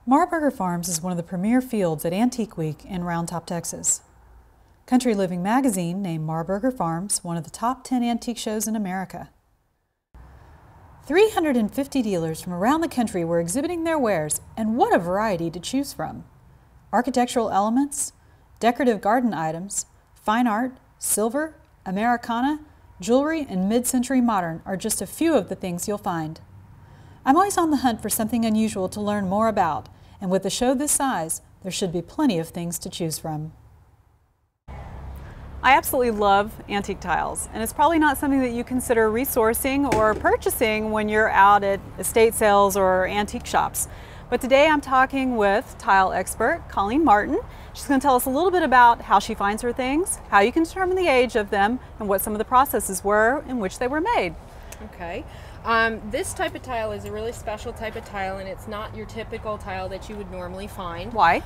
Marburger Farms is one of the premier fields at Antique Week in Round Top, Texas. Country Living magazine named Marburger Farms one of the top 10 antique shows in America. 350 dealers from around the country were exhibiting their wares, and what a variety to choose from. Architectural elements, decorative garden items, fine art, silver, Americana, jewelry, and mid-century modern are just a few of the things you'll find. I'm always on the hunt for something unusual to learn more about, and with a show this size, there should be plenty of things to choose from. I absolutely love antique tiles, and it's probably not something that you consider resourcing or purchasing when you're out at estate sales or antique shops. But today I'm talking with tile expert Colleen Martin. She's going to tell us a little bit about how she finds her things, how you can determine the age of them, and what some of the processes were in which they were made. Okay. This type of tile is a really special type of tile, and it's not your typical tile that you would normally find. Why?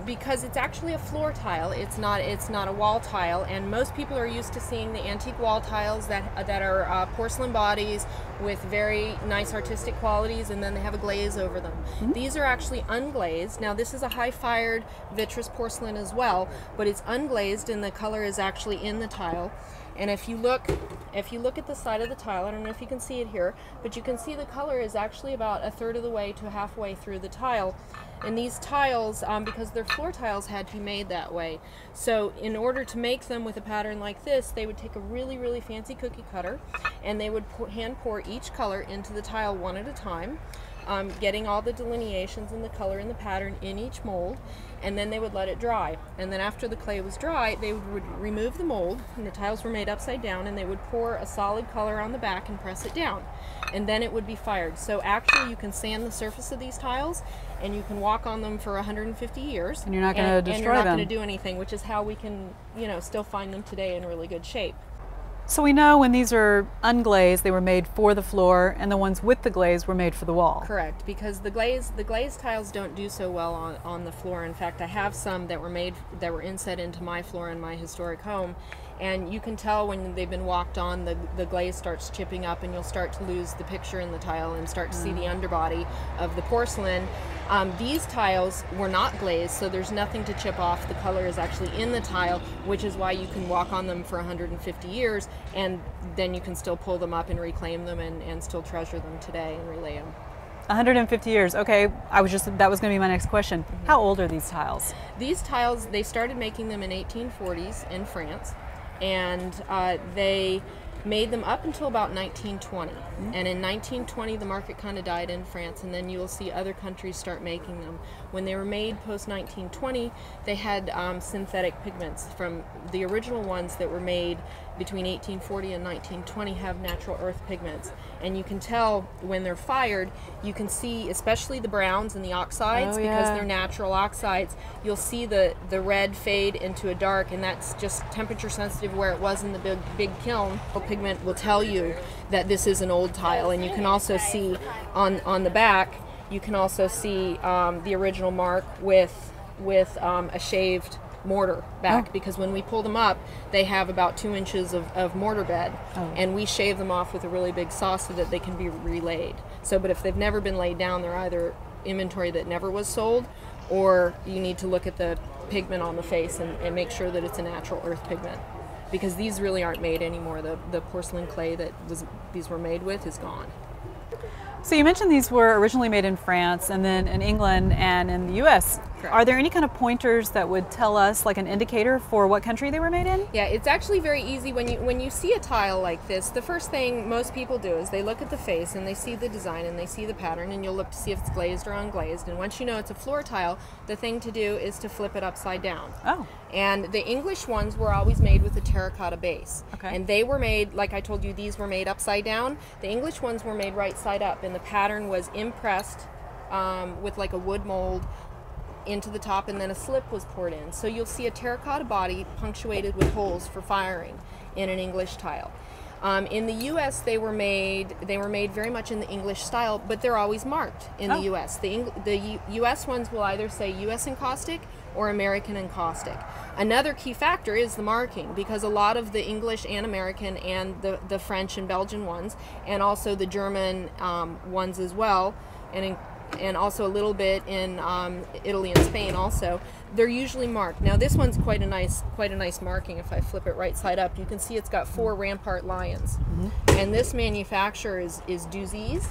Because it's actually a floor tile. It's not a wall tile, and most people are used to seeing the antique wall tiles that are porcelain bodies with very nice artistic qualities, and then they have a glaze over them. Mm-hmm. These are actually unglazed. Now this is a high-fired vitreous porcelain as well, but it's unglazed, and the color is actually in the tile. And if you look at the side of the tile, I don't know if you can see it here, but you can see the color is actually about a third of the way to halfway through the tile. And these tiles, because they're floor tiles, had to be made that way. So in order to make them with a pattern like this, they would take a really, really fancy cookie cutter, and they would hand pour each color into the tile one at a time, getting all the delineations and the color and the pattern in each mold, and then they would let it dry. And then after the clay was dry, they would remove the mold, and the tiles were made upside down, and they would pour a solid color on the back and press it down, and then it would be fired. So actually you can sand the surface of these tiles, and you can walk on them for 150 years, and you're not going to destroy them. And you're not going to do anything, which is how we can, still find them today in really good shape. So we know when these are unglazed, they were made for the floor, and the ones with the glaze were made for the wall. Correct, because the glazed tiles don't do so well on the floor. In fact, I have some that were inset into my floor in my historic home, and you can tell when they've been walked on, the glaze starts chipping up, and you'll start to lose the picture in the tile and start to see the underbody of the porcelain. These tiles were not glazed, so there's nothing to chip off. The color is actually in the tile, which is why you can walk on them for 150 years, and then you can still pull them up and reclaim them and still treasure them today and relay them. 150 years. Okay, that was going to be my next question. Mm-hmm. How old are these tiles? These tiles, they started making them in 1840s in France, and they made them up until about 1920. Mm-hmm. And in 1920 the market kind of died in France, and then you will see other countries start making them. When they were made post 1920, they had synthetic pigments. From the original ones that were made between 1840 and 1920 have natural earth pigments, and you can tell when they're fired. You can see especially the browns and the oxides, because they're natural oxides. You'll see the red fade into a dark, and that's just temperature sensitive where it was in the big kiln. The pigment will tell you that this is an old tile. And you can also see on the back, you can also see the original mark with a shaved mortar back, because when we pull them up, they have about 2 inches of mortar bed, and we shave them off with a really big saw so that they can be relaid. So, but if they've never been laid down, they're either inventory that never was sold, or you need to look at the pigment on the face and make sure that it's a natural earth pigment, because these really aren't made anymore. The porcelain clay that these were made with is gone. So you mentioned these were originally made in France, and then in England and in the U.S. Correct. Are there any kind of pointers that would tell us, like an indicator for what country they were made in? Yeah, it's actually very easy. When you see a tile like this, the first thing most people do is they look at the face and they see the design and they see the pattern, and you'll look to see if it's glazed or unglazed. And once you know it's a floor tile, the thing to do is to flip it upside down. Oh. And the English ones were always made with a terracotta base. Okay. And they were made, like I told you, these were made upside down. The English ones were made right side up, and the pattern was impressed with like a wood mold into the top, and then a slip was poured in. So you'll see a terracotta body punctuated with holes for firing in an English tile. In the U.S., they were made very much in the English style, but they're always marked in the U.S. The U.S. ones will either say U.S. encaustic or American encaustic. Another key factor is the marking, because a lot of the English and American and the French and Belgian ones, and also the German ones as well, and and also a little bit in Italy and Spain also. They're usually marked. Now this one's quite a nice marking. If I flip it right side up, you can see it's got 4 rampart lions. And this manufacturer is Duzes,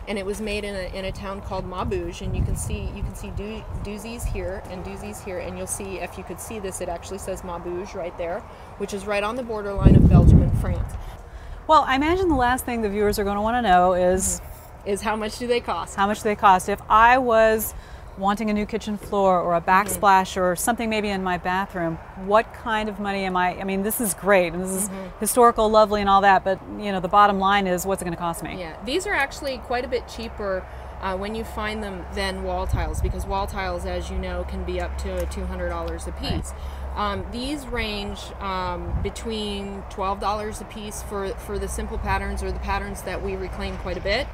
and it was made in a town called Maubeuge. And you can see Duzes here and Duzes here, and you'll see, if you could see this, it actually says Maubeuge right there, which is right on the borderline of Belgium and France. Well, I imagine the last thing the viewers are going to want to know is how much do they cost? How much do they cost? If I was wanting a new kitchen floor or a backsplash or something maybe in my bathroom, what kind of money am I mean, this is great and this is historical, lovely and all that, but you know, the bottom line is, what's it going to cost me? Yeah, these are actually quite a bit cheaper when you find them than wall tiles, because wall tiles, as you know, can be up to $200 a piece. These range between $12 a piece for the simple patterns, or the patterns that we reclaim quite a bit,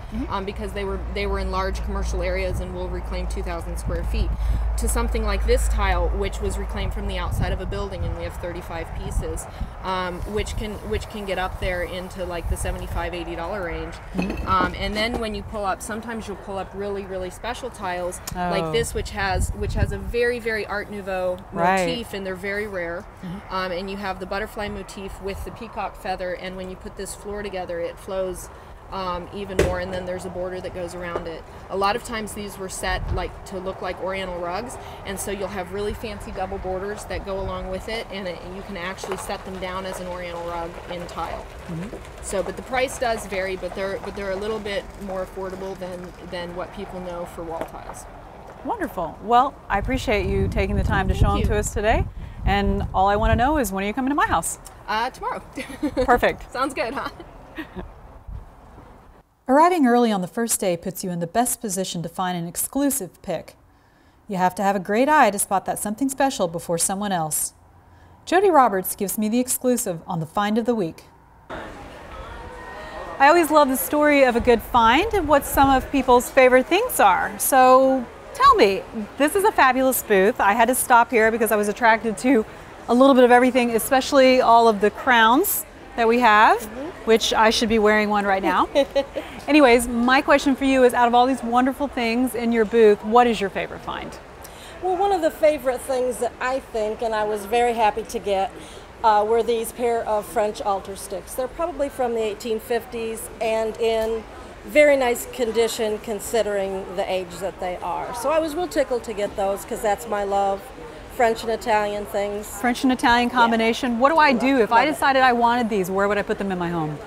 because they were in large commercial areas and will reclaim 2,000 square feet, to something like this tile, which was reclaimed from the outside of a building, and we have 35 pieces, which can get up there into like the $75, $80 range. And then when you pull up, sometimes you'll pull up really special tiles like this, which has a very Art Nouveau motif, and they're very rare. And you have the butterfly motif with the peacock feather, and when you put this floor together, it flows even more, and then there's a border that goes around it. A lot of times these were set to look like Oriental rugs, and so you'll have really fancy double borders that go along with it, and you can actually set them down as an Oriental rug in tile. So, but the price does vary, but they're a little bit more affordable than what people know for wall tiles. Wonderful. Well, I appreciate you taking the time to show them to us today. And all I want to know is, when are you coming to my house? Tomorrow. Perfect. Sounds good, huh? Arriving early on the first day puts you in the best position to find an exclusive pick. You have to have a great eye to spot that something special before someone else. Jodie Roberts gives me the exclusive on the find of the week. I always love the story of a good find and what some of people's favorite things are. So tell me, this is a fabulous booth. I had to stop here because I was attracted to a little bit of everything, especially all of the crowns that we have, which I should be wearing one right now. Anyways, my question for you is, out of all these wonderful things in your booth, what is your favorite find? Well, one of the favorite things that I think, and I was very happy to get, were these pair of French altar sticks. They're probably from the 1850s and in very nice condition considering the age that they are. So I was real tickled to get those, because that's my love. French and Italian things. French and Italian combination. Yeah. What do I do if I decided I wanted these? Where would I put them in my home?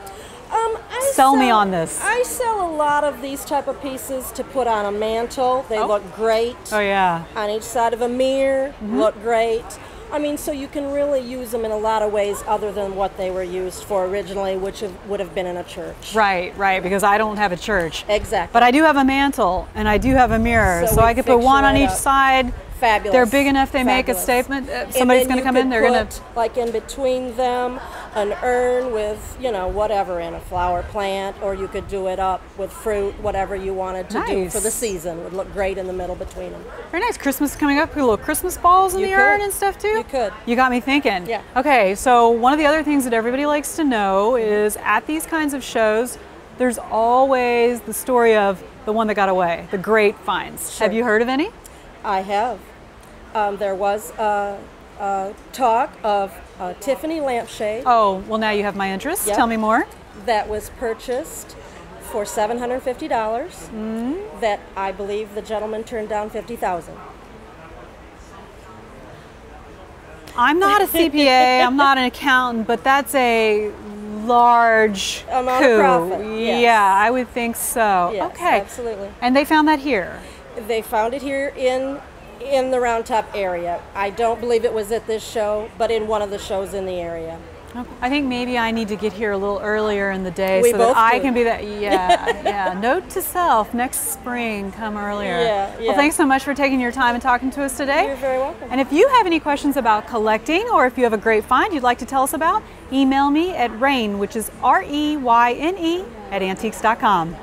Sell me on this. I sell a lot of these type of pieces to put on a mantle. They look great. Oh yeah. On each side of a mirror, look great. I mean, so you can really use them in a lot of ways other than what they were used for originally, which would have been in a church. Right, right, because I don't have a church. Exactly. But I do have a mantle, and I do have a mirror, so I could put one on each side. Fabulous. They're big enough, they make a statement. Somebody's going to come in, they're going to... like in between them, an urn with, you know, whatever in a flower plant, or you could do it up with fruit, whatever you wanted to do for the season. It would look great in the middle between them. Very nice. Christmas is coming up. Put little Christmas balls in the urn and stuff too? You could. You got me thinking. Yeah. Okay, so one of the other things that everybody likes to know is, at these kinds of shows, there's always the story of the one that got away, the great finds. Sure. Have you heard of any? I have. There was talk of a Tiffany lampshade. Oh, well, now you have my interest. Yep. Tell me more. That was purchased for $750. That I believe the gentleman turned down $50,000. I'm not a CPA, I'm not an accountant, but that's a large amount of profit. Yes. Yeah, I would think so. Yes, okay, absolutely. And they found that here? They found it here in the Round Top area. I don't believe it was at this show, but in one of the shows in the area. Okay. I think maybe I need to get here a little earlier in the day so that I can be that. Yeah, yeah. Note to self: next spring, come earlier. Yeah, yeah. Well, thanks so much for taking your time and talking to us today. You're very welcome. And if you have any questions about collecting, or if you have a great find you'd like to tell us about, email me at Reyne, which is REYNE @antiques.com.